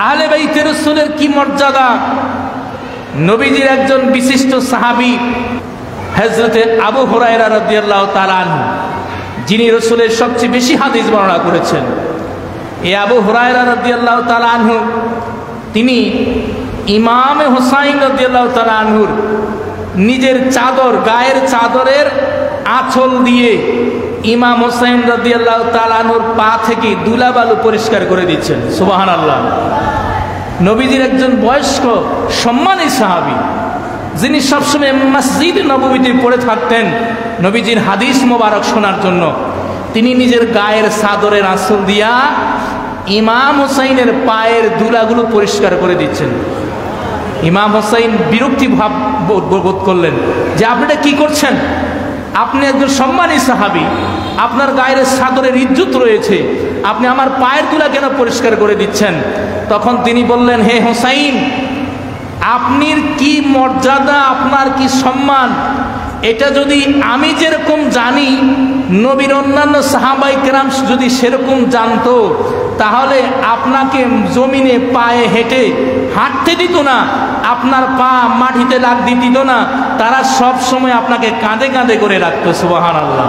আহলে বাইতে রাসূলের কি মর্যাদা। নবীজির একজন বিশিষ্ট সাহাবী হযরতে আবু হুরায়রা রাদিয়াল্লাহু তাআলা আনহু, যিনি রাসূলের সবচেয়ে বেশি হাদিস বর্ণনা করেছেন, এই আবু হুরায়রা রাদিয়াল্লাহু তাআলা আনহু তিনি ইমাম হুসাইন রাদিয়াল্লাহু তাআলা আনহুর নিজের চাদর, গায়ের চাদরের আঁচল দিয়ে ইমাম হুসাইন রাদিয়াল্লাহু তাআলা আনহুর পা থেকে ধুলাবালু পরিষ্কার করে দিচ্ছেন। সুবহানাল্লাহ। নবীজির একজন বয়স্ক সম্মানী সাহাবী, যিনি সবসময় মসজিদ নববীতে পড়ে থাকতেন নবীজির হাদিস মোবারক শোনার জন্য, তিনি নিজের গায়ের চাদরের আঁচল দিয়া ইমাম হুসাইনের পায়ের ধুলাগুলো পরিষ্কার করে দিচ্ছেন। ইমাম হুসাইন বিরক্তি ভাব বোধ করলেন যে আপনি এটা কি করছেন, আপনি একজন সম্মানী সাহাবী, আপনার গায়ের চাদরের ইজ্জত রয়েছে, আপনি আমার পায়ের ধুলা কেন পরিষ্কার করে দিচ্ছেন? তখন তিনি বললেন, হে হুসাইন, আপনার কি মর্যাদা, আপনার কি সম্মান, এটা যদি আমি যেরকম জানি, নবীর অন্যান্য সাহাবাই কেরাম যদি সেরকম জানতো, তাহলে আপনাকে জমিনে পায়ে হেঁটে হাঁটতে দিত না, আপনার পা মাটিতে লাগ দিত না, তারা সব সময় আপনাকে কাঁধে কাঁধে করে রাখতো। সুবহানাল্লাহ।